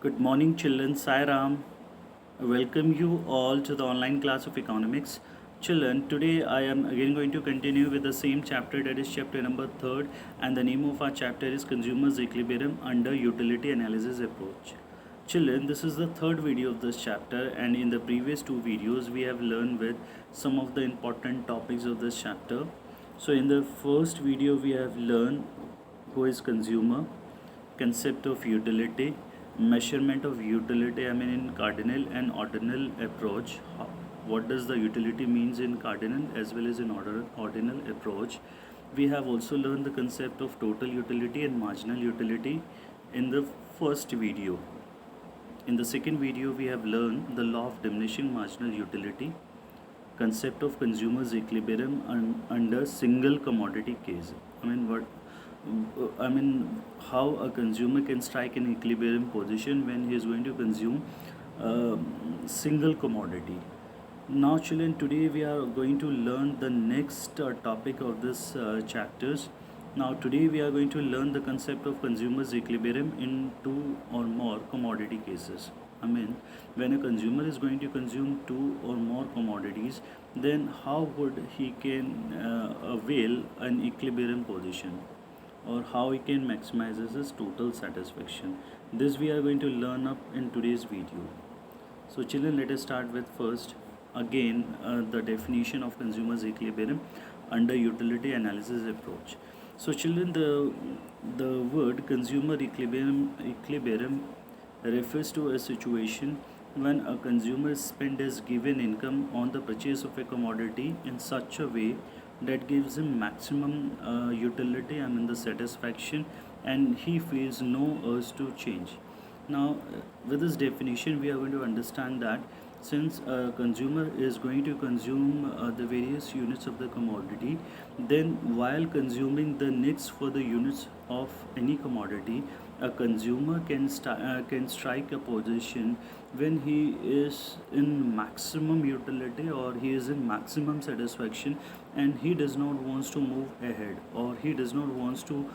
Good morning, children. Sai Ram. Welcome you all to the online class of economics. Children, today I am again going to continue with the same chapter, that is chapter number 3rd, and the name of our chapter is Consumers Equilibrium under Utility Analysis Approach. Children, this is the third video of this chapter, and in the previous two videos we have learned with some of the important topics of this chapter. So in the first video we have learned who is consumer, concept of utility, measurement of utility, in cardinal and ordinal approach. What does the utility means in cardinal as well as in ordinal approach. We have also learned the concept of total utility and marginal utility in the first video. In the second video we have learned the law of diminishing marginal utility, concept of consumers equilibrium under single commodity case. How a consumer can strike an equilibrium position when he is going to consume single commodity. Now, children, today we are going to learn the next topic of this chapters. Now, today we are going to learn the concept of consumers equilibrium in two or more commodity cases. When a consumer is going to consume two or more commodities, then how would he can avail an equilibrium position, or how he can maximize his total satisfaction. This we are going to learn up in today's video. So children, let us start with first again the definition of consumers equilibrium under utility analysis approach. So children, the word consumer equilibrium refers to a situation when a consumer spends his given income on the purchase of a commodity in such a way that gives him maximum utility, the satisfaction, and he feels no urge to change. Now, with this definition, we are going to understand that since a consumer is going to consume the various units of the commodity, then while consuming the next for the units of any commodity, a consumer can strike a position when he is in maximum utility or he is in maximum satisfaction, and he does not wants to move ahead, or he does not wants to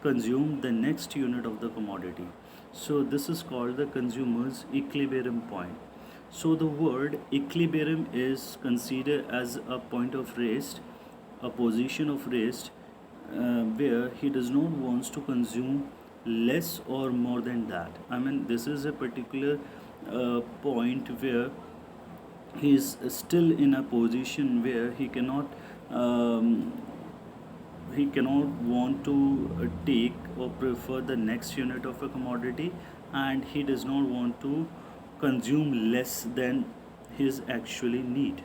consume the next unit of the commodity. So this is called the consumer's equilibrium point. So the word equilibrium is considered as a point of rest, a position of rest, where he does not wants to consume less or more than that. This is a particular point where he is still in a position where um, he cannot want to take or prefer the next unit of a commodity, and he does not want to consume less than his actually need.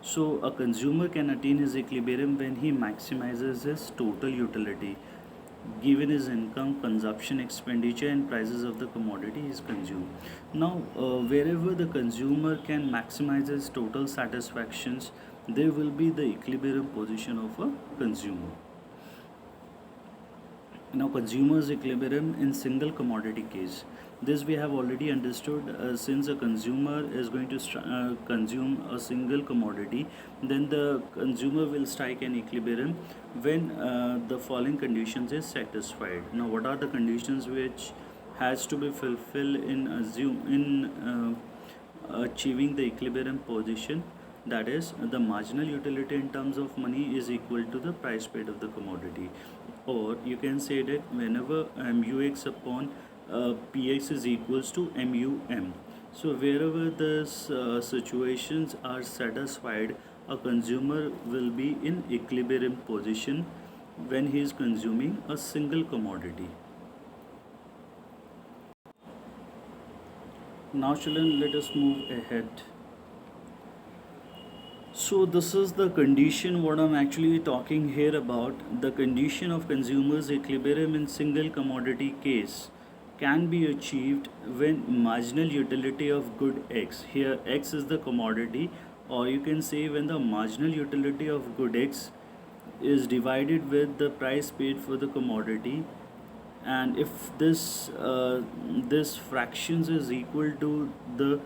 So a consumer can attain his equilibrium when he maximizes his total utility given his income, consumption, expenditure, and prices of the commodity is consumed. Now, wherever the consumer can maximize his total satisfactions, there will be the equilibrium position of a consumer. Now, consumers equilibrium in single commodity case. This we have already understood. Since a consumer is going to consume a single commodity, then the consumer will strike an equilibrium when the following conditions is satisfied. Now, what are the conditions which has to be fulfilled in achieving the equilibrium position? That is, the marginal utility in terms of money is equal to the price paid of the commodity, or you can say that whenever mux upon px is equals to mum. So wherever these situations are satisfied, a consumer will be in equilibrium position when he is consuming a single commodity. Now children, let us move ahead. So this is the condition what I'm actually talking here about. The condition of consumers equilibrium in single commodity case can be achieved when marginal utility of good X, here X is the commodity, or you can say when the marginal utility of good X is divided with the price paid for the commodity, and if this fractions is equal to the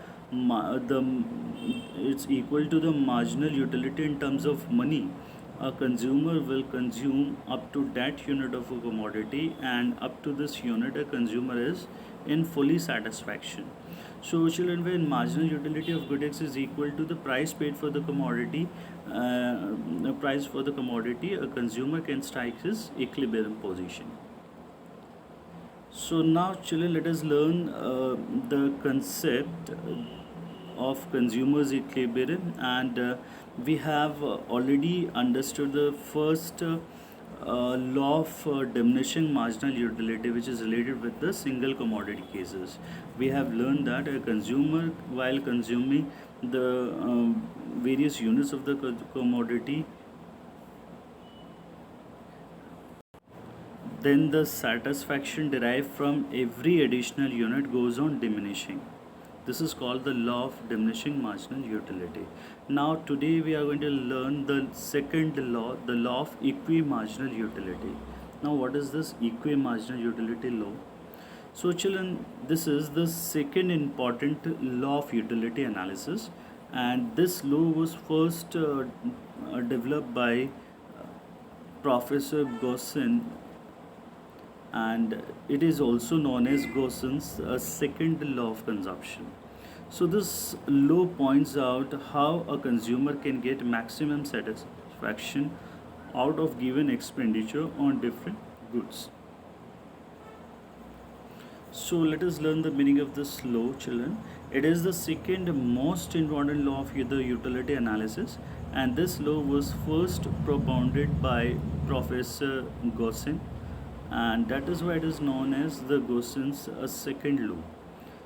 it's equal to the marginal utility in terms of money, a consumer will consume up to that unit of a commodity, and up to this unit a consumer is in fully satisfaction. So children, when marginal utility of good X is equal to the price paid for the commodity, the price for the commodity, a consumer can strike his equilibrium position. So now children, let us learn the concept of consumers equilibrium, and we have already understood the first law of diminishing marginal utility, which is related with the single commodity cases. We have learned that a consumer, while consuming the various units of the commodity, then the satisfaction derived from every additional unit goes on diminishing. This is called the law of diminishing marginal utility. Now today we are going to learn the second law, the law of equimarginal utility. Now what is this equimarginal utility law? So children, this is the second important law of utility analysis, and this law was first developed by Professor Gaussen, and it is also known as Gauss's second law of consumption. So this law points out how a consumer can get maximum satisfaction out of given expenditure on different goods. So let us learn the meaning of this law, children. It is the second most important law of the utility analysis, and this law was first propounded by Professor Gaussen, and that is why it is known as the Gauss's second law.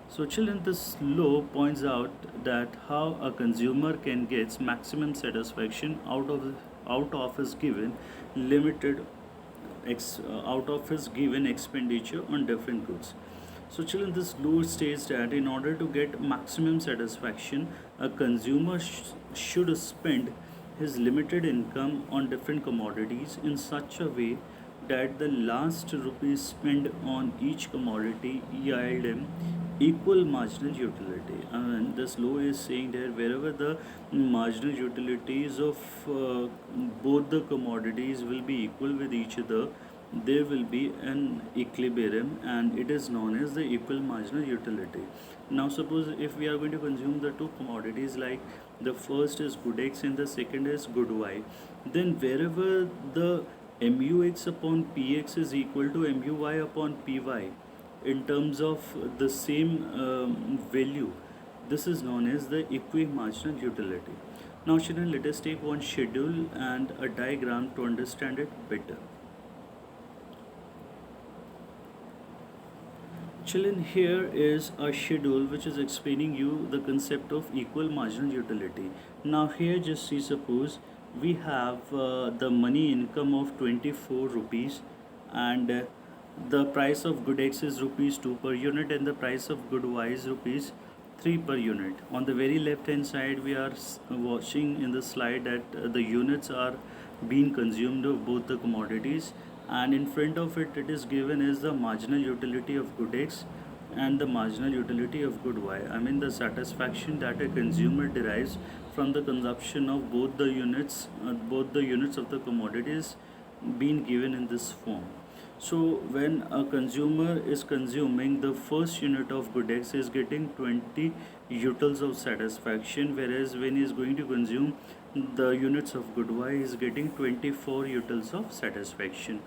So children, this law points out that how a consumer can get maximum satisfaction out of his given limited out of his given expenditure on different goods. So children, this law states that in order to get maximum satisfaction, a consumer should spend his limited income on different commodities in such a way that the last rupee spent on each commodity yield him equal marginal utility. And this law is saying that wherever the marginal utilities of both the commodities will be equal with each other, there will be an equilibrium, and it is known as the equal marginal utility. Now suppose if we are going to consume the two commodities, like the first is good X and the second is good Y, then wherever the MUX upon PX is equal to MUY upon PY in terms of the same value, this is known as the equimarginal utility. Now children, let us take one schedule and a diagram to understand it better. Children, here is a schedule which is explaining you the concept of equal marginal utility. Now here just see, suppose we have the money income of 24 rupees, and the price of good X is rupees 2 per unit, and the price of good Y is rupees 3 per unit. On the very left hand side we are watching in the slide that the units are being consumed of both the commodities, and in front of it is given as the marginal utility of good X and the marginal utility of good Y. I mean the satisfaction that a consumer derives from the consumption of both the units of the commodities being given in this form. So when a consumer is consuming the first unit of good X, is getting 20 utils of satisfaction, whereas when he is going to consume the units of good Y, he is getting 24 utils of satisfaction.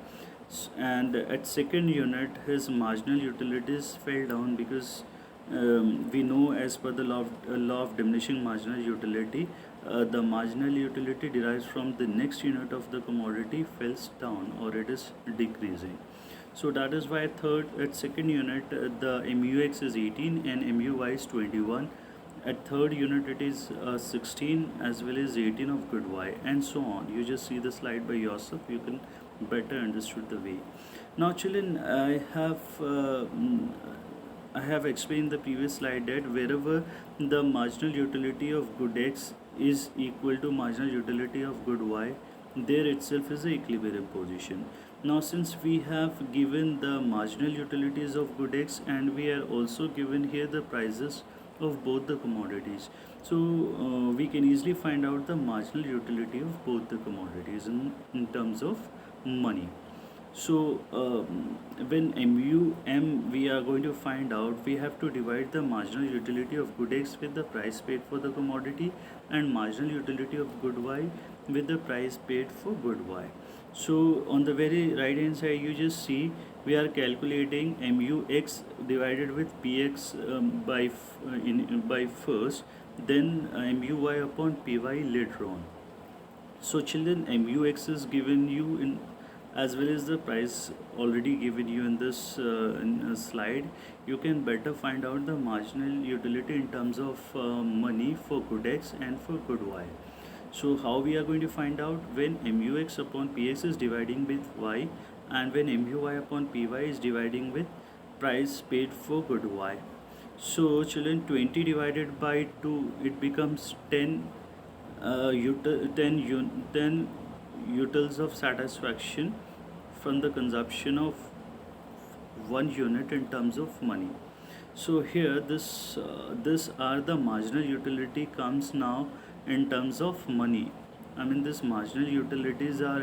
And at second unit his marginal utilities fell down, because we know as per the law of diminishing marginal utility, the marginal utility derives from the next unit of the commodity falls down, or it is decreasing. So that is why at second unit the MUX is 18 and MUY is 21. At third unit it is 16 as well as 18 of good Y, and so on. You just see the slide by yourself, you can better understood the way. Now children, I have explained the previous slide that wherever the marginal utility of good X is equal to marginal utility of good Y, there itself is the equilibrium position. Now since we have given the marginal utilities of good X, and we are also given here the prices of both the commodities. So we can easily find out the marginal utility of both the commodities in terms of money. So when MUM we are going to find out, we have to divide the marginal utility of good X with the price paid for the commodity, and marginal utility of good Y with the price paid for good Y. So on the very right hand side you just see we are calculating MUX divided with PX by first, then MUY upon PY later on. So children, MUX is given you in, as well as the price already given you in this in a slide. You can better find out the marginal utility in terms of money for good X and for good Y. So how we are going to find out? When MUX upon PX is dividing with Y, and when MUY upon PY is dividing with price paid for good Y. So children, 20 divided by 2, it becomes 10 10 utils of satisfaction from the consumption of 1 unit in terms of money. So here this are the marginal utility comes now in terms of money. I mean, this marginal utilities are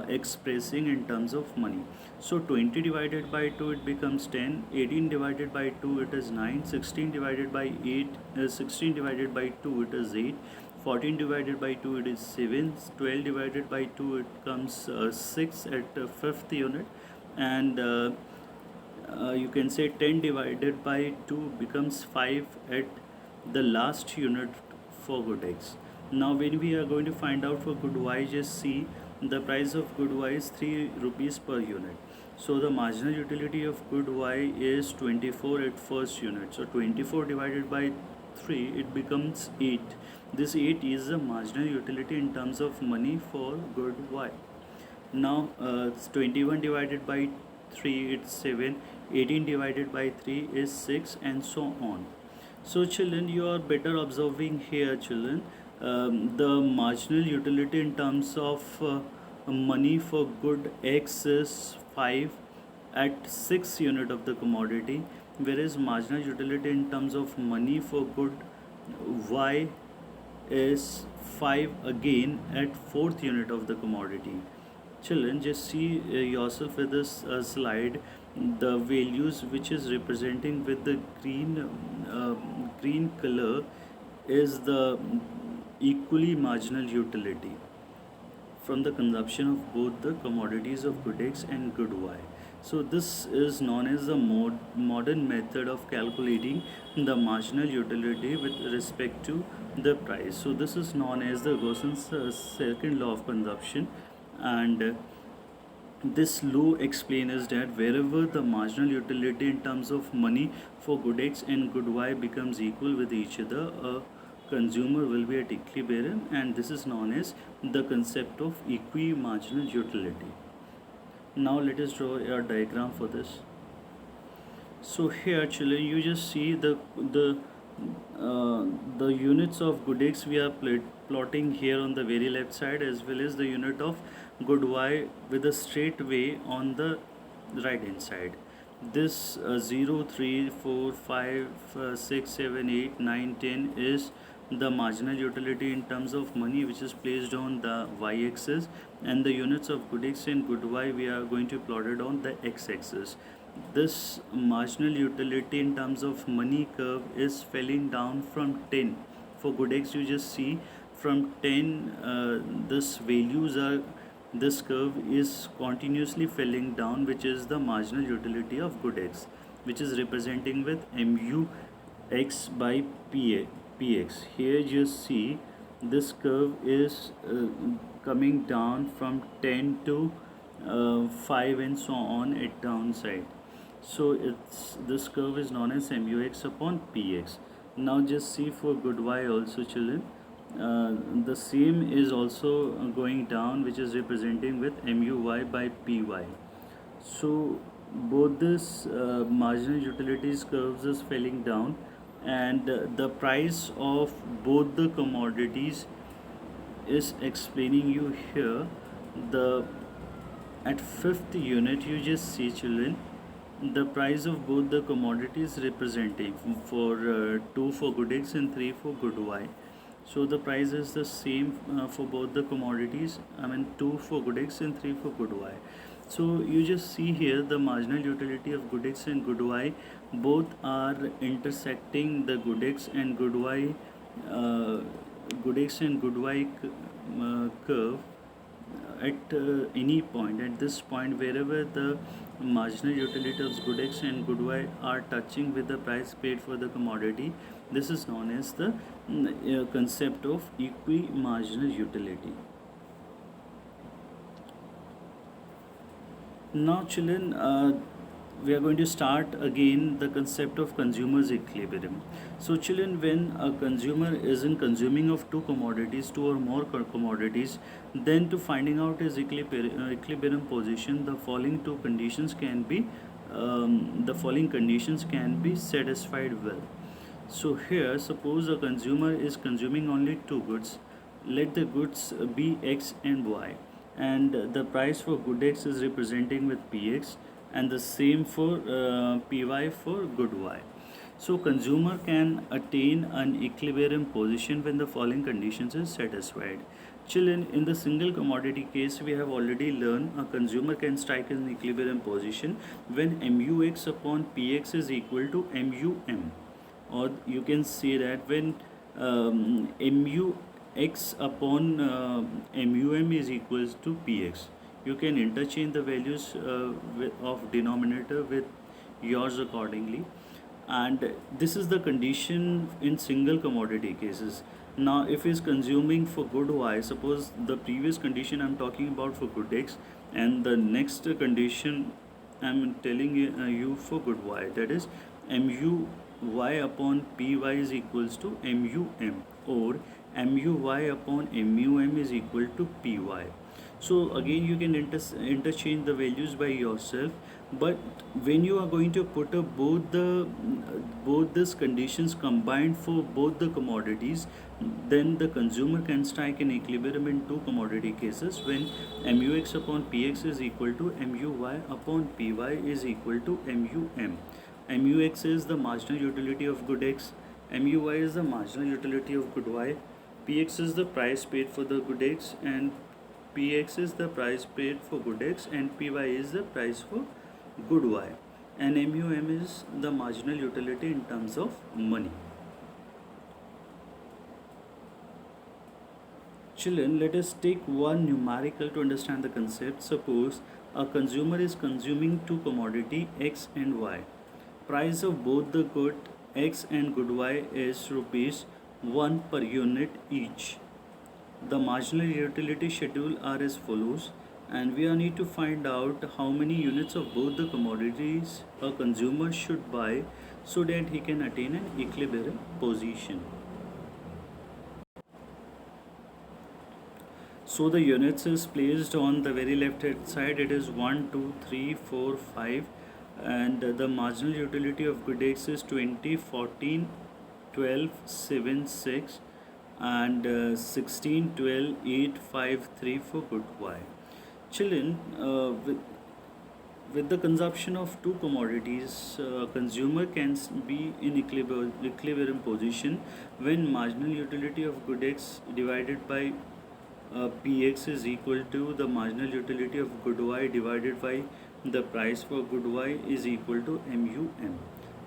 expressing in terms of money. So 20 divided by 2 it becomes 10, 18 divided by 2 it is 9, 16 divided by 8 16 divided by 2 it is 8, 14 divided by 2 it is 7, 12 divided by 2 it comes 6 at fifth unit, and you can say 10 divided by 2 becomes 5 at the last unit for good X. Now when we are going to find out for good Y, just see the price of good Y is 3 rupees per unit. So the marginal utility of good Y is 24 at first unit. So 24 divided by 3 it becomes 8. This 8 is the marginal utility in terms of money for good Y. Now 21 divided by 3 it's 7, 18 divided by 3 is 6, and so on. So children, you are better observing here children, the marginal utility in terms of money for good X is 5 at 6 unit of the commodity, whereas marginal utility in terms of money for good Y is 5 again at 4th unit of the commodity. Children, just see yourself with this slide, the values which is representing with the green color is the equally marginal utility from the consumption of both the commodities of good X and good Y. So this is known as the modern method of calculating the marginal utility with respect to the price. So this is known as the Gauss's second law of consumption, and this law explains that wherever the marginal utility in terms of money for good X and good Y becomes equal with each other, a consumer will be at equilibrium, and this is known as the concept of equi-marginal utility. Now let us draw a diagram for this. So here children, you just see the units of good X we are plotting here on the very left side, as well as the unit of good Y with a straight way on the right hand side. This 0, 3, 4, 5, 6, 7, 8, 9, 10 is the marginal utility in terms of money which is placed on the y-axis, and the units of good X and good Y we are going to plot it on the x-axis. This marginal utility in terms of money curve is falling down from 10. For good X you just see from 10 this curve is continuously falling down, which is the marginal utility of good X, which is representing with MUX by PX. Here you see this curve is coming down from 10 to 5 and so on at downside. So this curve is known as MUX upon PX. Now just see for good Y also children, the same is also going down, which is representing with MUY by PY. So both this marginal utilities curves is falling down, and the price of both the commodities is explaining you here. The at fifth unit you just see children, the price of both the commodities representing for 2 for good X and 3 for good Y. So the price is the same for both the commodities. I mean 2 for good X and 3 for good Y. So you just see here the marginal utility of good X and good Y both are intersecting the good X and good Y uh, good X and good Y curve at any point. At this point, wherever the marginal utility of good X and good Y are touching with the price paid for the commodity, this is known as the concept of equi-marginal utility. Now children, we are going to start again the concept of consumer's equilibrium. So children, when a consumer isn't consuming of two commodities, two or more commodities, then to finding out his equilibrium position, the following two conditions can be satisfied well. So here, suppose a consumer is consuming only two goods. Let the goods be X and Y, and the price for good X is representing with PX, and the same for PY for good Y. So consumer can attain an equilibrium position when the following conditions is satisfied. Children, in the single commodity case, we have already learned a consumer can strike an equilibrium position when MUX upon PX is equal to MUM, or you can say that when MUX upon MUM is equals to PX. You can interchange the values of denominator with yours accordingly, and this is the condition in single commodity cases. Now if is consuming for good Y, suppose the previous condition I'm talking about for good X, and the next condition I'm telling you for good Y, that is MUY upon PY is equals to MUM, or MUY upon MUM is equal to PY. So again you can interchange the values by yourself, but when you are going to put up both these conditions combined for both the commodities, then the consumer can strike an equilibrium in two commodity cases when MUX upon PX is equal to MUY upon PY is equal to MUM. MUX is the marginal utility of good X, MUY is the marginal utility of good Y, PX is the price paid for the good X, and PX is the price paid for good X, and PY is the price for good Y, and MUM is the marginal utility in terms of money. Children, let us take one numerical to understand the concept. Suppose a consumer is consuming two commodity X and Y. Price of both the good X and good Y is rupees 1 per unit each. The marginal utility schedule are as follows, and we need to find out how many units of both the commodities a consumer should buy so that he can attain an equilibrium position. So the units is placed on the very left hand side. It is 1, 2, 3, 4, 5, and the marginal utility of good X is 20, 14, 12, 7, 6, and 16, 12, 8, 5, 3 for good Y. Children, with the consumption of two commodities, consumer can be in equilibrium position when marginal utility of good X divided by PX is equal to the marginal utility of good Y divided by the price for good Y is equal to MUM.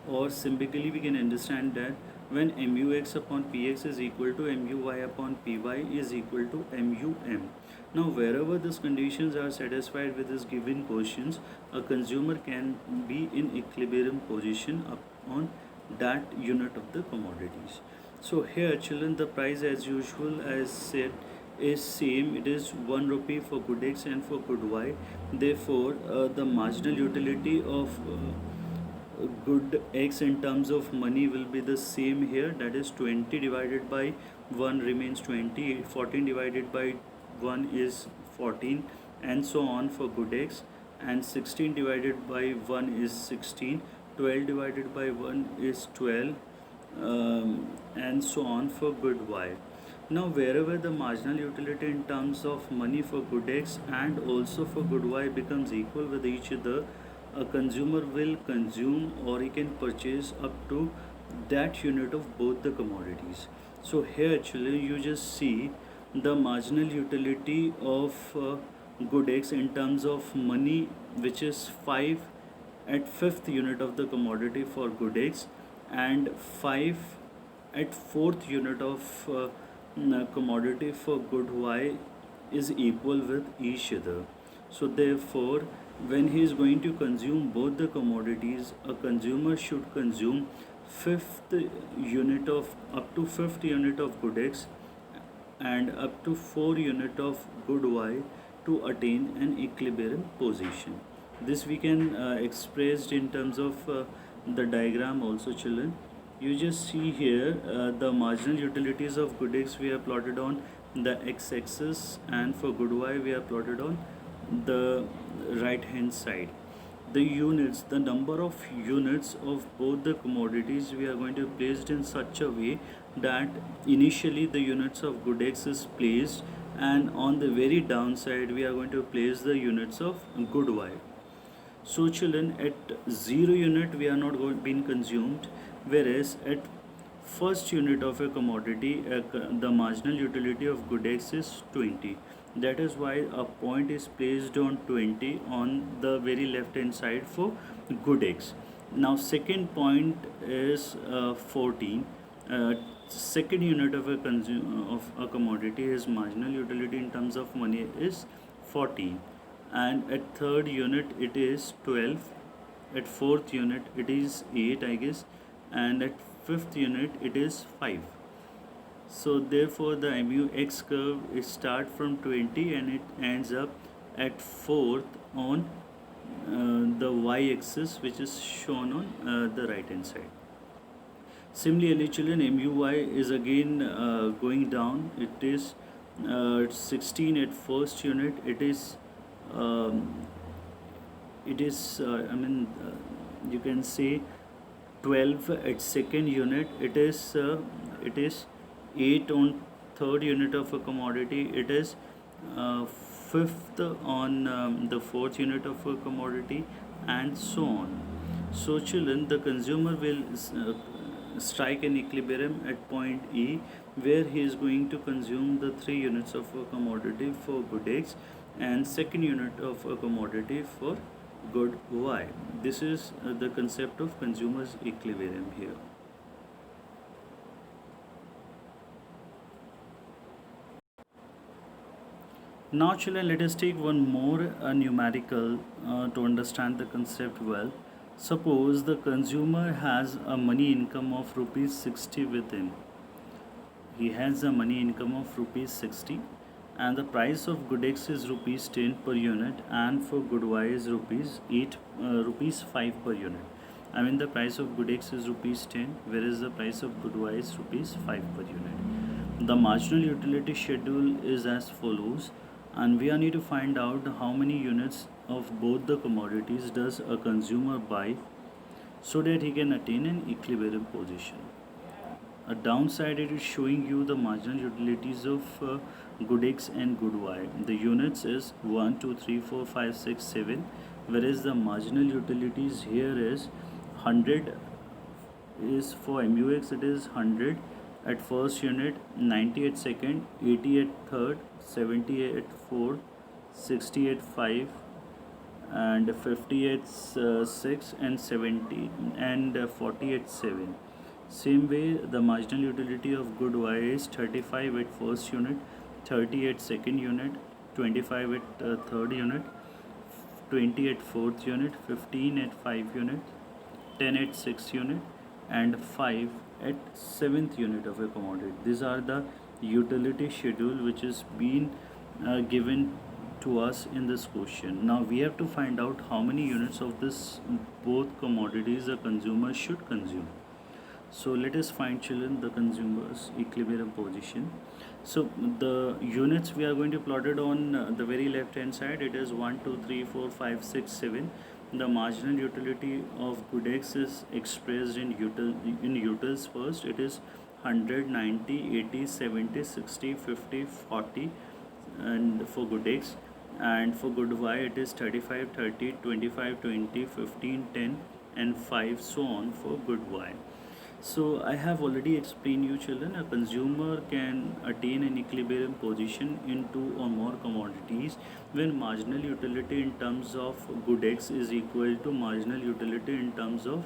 Or simply we can understand that when MUX upon PX is equal to MUY upon PY is equal to MUM. Now wherever these conditions are satisfied with this given questions, a consumer can be in equilibrium position upon that unit of the commodities. So here children, the price as usual as said is same. It is 1 rupee for good X and for good Y. Therefore the marginal utility of good X in terms of money will be the same here, that is 20 divided by 1 remains 20, 14 divided by 1 is 14, and so on for good X, and 16 divided by 1 is 16, 12 divided by 1 is 12, and so on for good Y. Now wherever the marginal utility in terms of money for good X and also for good Y becomes equal with each other, a consumer will consume or he can purchase up to that unit of both the commodities. So here actually you just see the marginal utility of good X in terms of money, which is 5 at fifth unit of the commodity for good X and 5 at fourth unit of commodity for good Y is equal with each other. So therefore, when he is going to consume both the commodities, a consumer should consume fifth unit of up to fifth unit of good X and up to 4 unit of good Y to attain an equilibrium position. This we can expressed in terms of the diagram also, children. You just see here the marginal utilities of good X we have plotted on the x-axis, and for good Y we have plotted on the right hand side. The units, the number of units of both the commodities we are going to place in such a way that initially the units of good X is placed, and on the very downside we are going to place the units of good Y. So children, at 0 unit we are not going being consumed, whereas at first unit of a commodity the marginal utility of good X is 20. That is why a point is placed on 20 on the very left hand side for good X. Now second point is 14. Second unit of a commodity, his marginal utility in terms of money is 14, and at third unit it is 12, at fourth unit it is 8 I guess, and at fifth unit it is 5. So therefore the MUX curve is start from 20 and it ends up at fourth on the y-axis, which is shown on the right hand side. Similarly children, MUY is again going down. It is 16 at first unit. It is you can say 12 at second unit. It is 8 on third unit of a commodity. It is fifth on the fourth unit of a commodity, and so on. So children, the consumer will strike an equilibrium at point E, where he is going to consume the 3 units of a commodity for good X and second unit of a commodity for good Y. This is the concept of consumer's equilibrium here. Now children, let us take one more numerical to understand the concept well. Suppose the consumer has a money income of rupees 60 with him. He has a money income of rupees 60, and the price of good X is rupees 10 per unit, and for good Y is rupees 5 per unit. I mean the price of good X is rupees 10, whereas the price of good Y is rupees 5 per unit. The marginal utility schedule is as follows, and we need to find out how many units of both the commodities does a consumer buy so that he can attain an equilibrium position. A downside, it is showing you the marginal utilities of good X and good Y. The units is 1, 2, 3, 4, 5, 6, 7, whereas the marginal utilities here is 100 is for MUX, it is 100 at first unit, 90 at second, 80 at third, 70 at fourth, 60 at 5, and 50 at 6, and 70 and 40 at 7. Same way, the marginal utility of good Y is 35 at first unit, 30 at second unit, 25 at third unit, 20 at fourth unit, 15 at 5 unit, 10 at 6th unit, and 5 at 7th unit of a commodity. These are the utility schedule which is being given to us in this question. Now we have to find out how many units of this both commodities a consumer should consume. So let us find children the consumer's equilibrium position. So the units we are going to plot it on the very left hand side. It is 1, 2, 3, 4, 5, 6, 7. The marginal utility of good X is expressed in utils first. It is 100, 90, 80, 70, 60, 50, 40, and for good X, and for good Y it is 35, 30, 25, 20, 15, 10 and 5, so on for good Y. So I have already explained you children, a consumer can attain an equilibrium position in two or more commodities when marginal utility in terms of good X is equal to marginal utility in terms of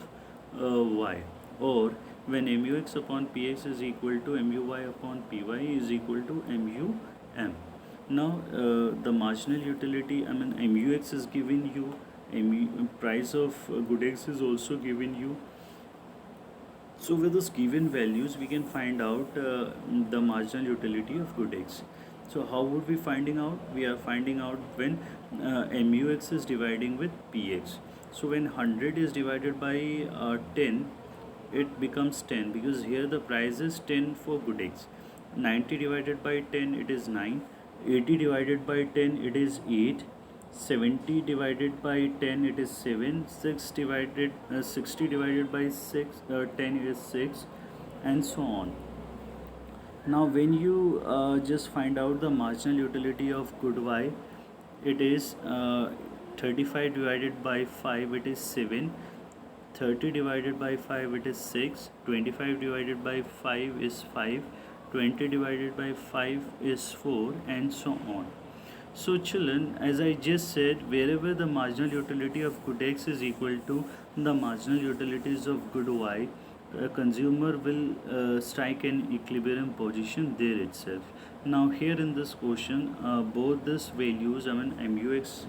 Y, or when MUX upon PX is equal to MUY upon PY is equal to MUM. Now the marginal utility, I mean MUX is given you, price of good X is also given you. So with those given values, we can find out the marginal utility of good X. So how would we finding out? We are finding out when MUX is dividing with PX. So when 100 is divided by 10, it becomes 10, because here the price is 10 for good X. 90 divided by 10, it is 9. 80 divided by 10, it is 8. 70 divided by 10, it is 7. 60 divided by 10 is 6, and so on. Now when you just find out the marginal utility of good Y, it is 35 divided by 5, it is 7. 30 divided by 5, it is 6. 25 divided by 5 is 5. 20 divided by 5 is 4, and so on. So children, as I just said, wherever the marginal utility of good X is equal to the marginal utilities of good Y, a consumer will strike an equilibrium position there itself. Now here in this question, both these values, I mean MUX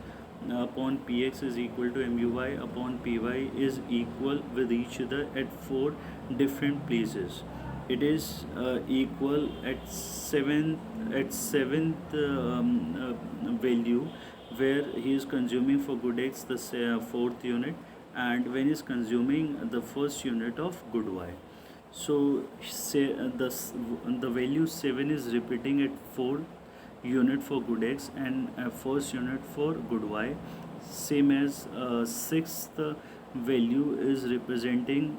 upon PX is equal to MUY upon PY is equal with each other at 4 different places. It is equal at seventh value, where he is consuming for good X the fourth unit, and when he is consuming the first unit of good Y. So say the value 7 is repeating at 4 unit for good X and first unit for good Y, same as sixth value is representing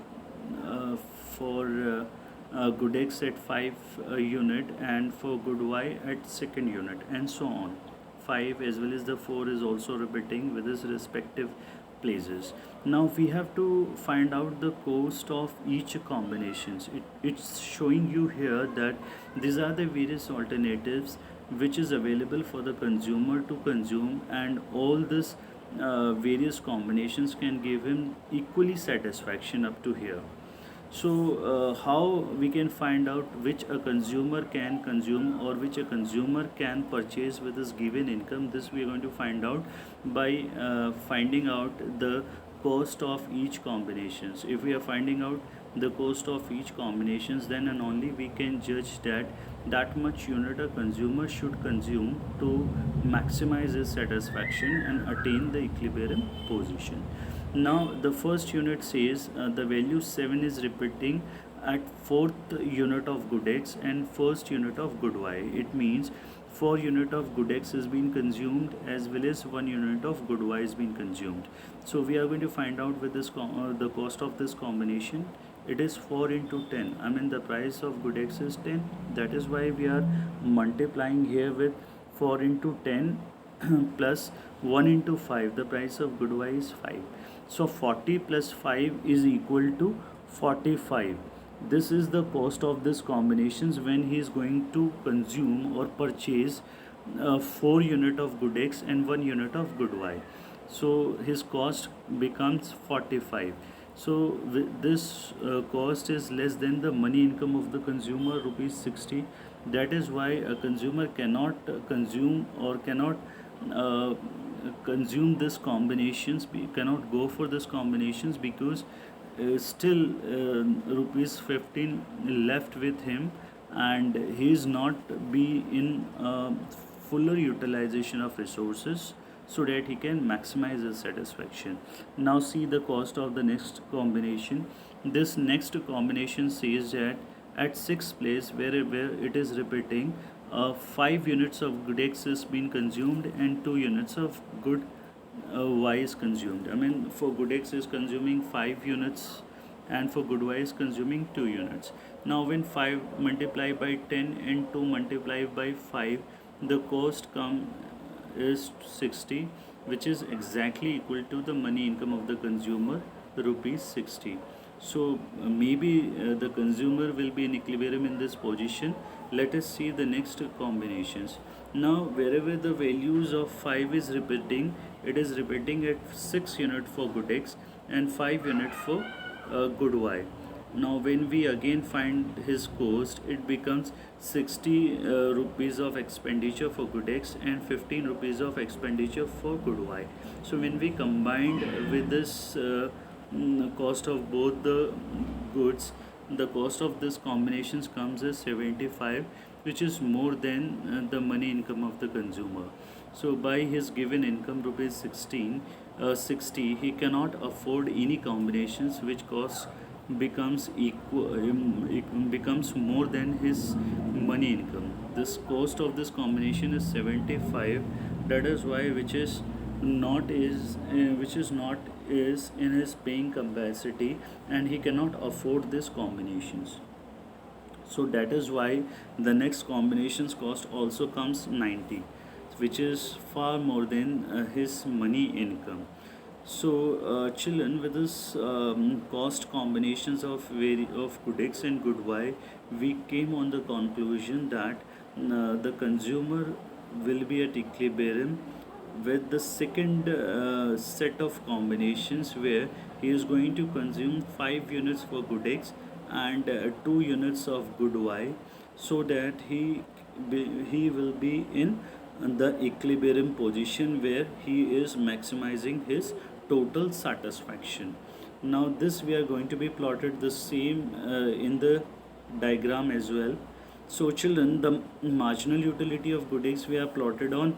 for good X at 5 unit, and for good Y at second unit, and so on. 5 as well as the 4 is also repeating with its respective places. Now we have to find out the cost of each combinations. It's showing you here that these are the various alternatives which is available for the consumer to consume, and all this various combinations can give him equally satisfaction up to here. So how we can find out which a consumer can consume or which a consumer can purchase with his given income? This we are going to find out by finding out the cost of each combinations. If we are finding out the cost of each combinations, then and only we can judge that much unit a consumer should consume to maximize his satisfaction and attain the equilibrium position. Now the first unit says the value 7 is repeating at fourth unit of good X and first unit of good Y. It means 4 unit of good X has been consumed as well as 1 unit of good Y has been consumed. So we are going to find out with this the cost of this combination. It is 4 into 10. I mean the price of good X is 10. That is why we are multiplying here with 4 into 10 plus 1 into 5. The price of good Y is 5. So 40 plus 5 is equal to 45. This is the cost of this combinations when he is going to consume or purchase 4 unit of good X and 1 unit of good Y. So his cost becomes 45. So this cost is less than the money income of the consumer, rupees 60. That is why a consumer cannot consume or cannot consume this combinations, cannot go for this combinations, because still rupees 15 left with him, and he is not be in fuller utilization of resources so that he can maximize his satisfaction. Now see the cost of the next combination. This next combination says that at 6th place, where it is repeating 5 units of good X is being consumed and 2 units of good Y is consumed. I mean for good X is consuming 5 units and for good Y is consuming 2 units. Now when 5 multiplied by 10 and 2 multiplied by 5, the cost is 60, which is exactly equal to the money income of the consumer, rupees 60. So maybe the consumer will be in equilibrium in this position. Let us see the next combinations. Now wherever the values of 5 is repeating, it is repeating at 6 unit for good X and 5 unit for good Y. Now when we again find his cost, it becomes 60 rupees of expenditure for good X and 15 rupees of expenditure for good Y. So when we combined with this cost of both the goods, the cost of this combinations comes as 75, which is more than the money income of the consumer. So by his given income rupees 60, he cannot afford any combinations which cost becomes equal becomes more than his money income. This cost of this combination is 75. That is why which is not is in his paying capacity, and he cannot afford these combinations. So that is why the next combinations cost also comes 90, which is far more than his money income. So children, with this cost combinations of good X and good Y, we came on the conclusion that the consumer will be at equilibrium with the second set of combinations, where he is going to consume 5 units for good X and 2 units of good Y, so that he will be in the equilibrium position where he is maximizing his total satisfaction. Now this we are going to be plotted the same in the diagram as well. So children, the marginal utility of good X we are plotted on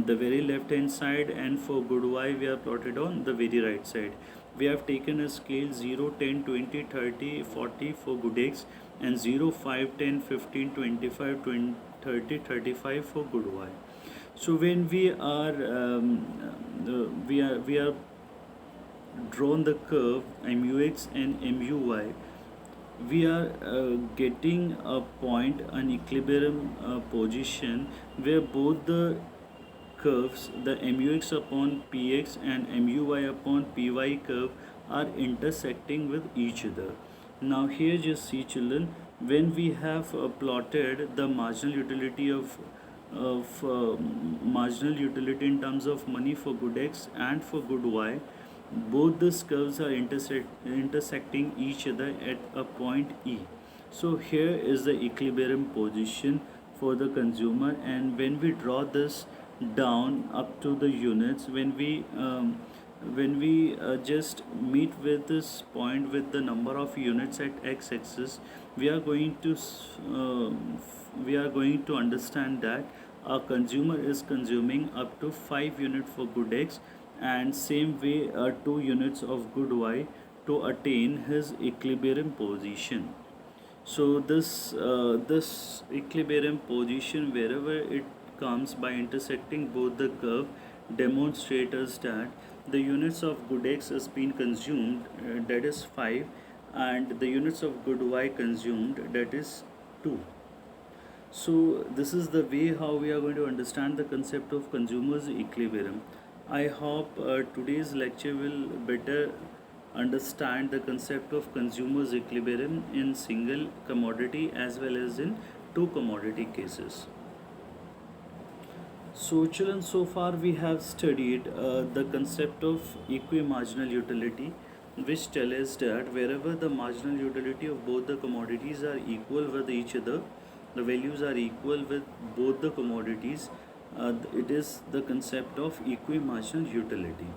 the very left hand side, and for good Y we are plotted on the very right side. We have taken a scale 0, 10, 20, 30, 40 for good X, and 0, 5, 10, 15, 25, 20, 30, 35 for good Y. So when we are drawn the curve MUX and MUY, we are getting a point, an equilibrium position, where both the curves, the MUX upon PX and MUY upon PY curve, are intersecting with each other. Now here just see children, when we have plotted the marginal utility of marginal utility in terms of money for good X and for good Y, both these curves are intersecting each other at a point E. So here is the equilibrium position for the consumer, and when we draw this down up to the units, when we just meet with this point with the number of units at x-axis, we are going to understand that a consumer is consuming up to 5 units for good X, and same way 2 units of good Y to attain his equilibrium position. So this equilibrium position, wherever it comes by intersecting both the curve, demonstrates us that the units of good X has been consumed, that is 5, and the units of good Y consumed, that is 2. So this is the way how we are going to understand the concept of consumer's equilibrium. I hope today's lecture will better understand the concept of consumer's equilibrium in single commodity as well as in two commodity cases. So children, so far we have studied the concept of equimarginal utility, which tells us that wherever the marginal utility of both the commodities are equal with each other, the values are equal with both the commodities, it is the concept of equimarginal utility.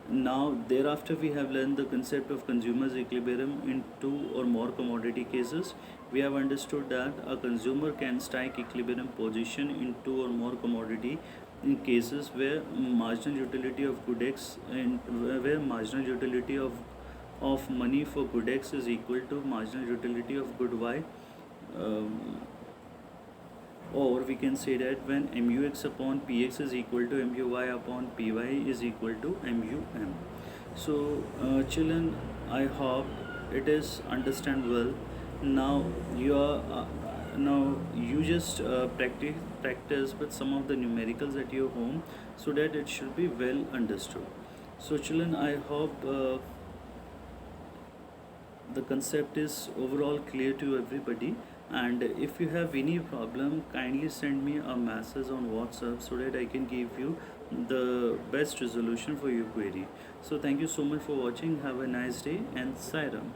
Now thereafter we have learned the concept of consumer's equilibrium in two or more commodity cases. We have understood that a consumer can strike equilibrium position in two or more commodity in cases where marginal utility of good X and where marginal utility of money for good X is equal to marginal utility of good Y. Or we can say that when MUX upon PX is equal to MUY upon PY is equal to MUM. So children, I hope it is understand well. Now Now you just practice with some of the numericals at your home so that it should be well understood. So children, I hope the concept is overall clear to everybody, and if you have any problem, kindly send me a message on WhatsApp so that I can give you the best resolution for your query. So thank you so much for watching. Have a nice day and Sairam.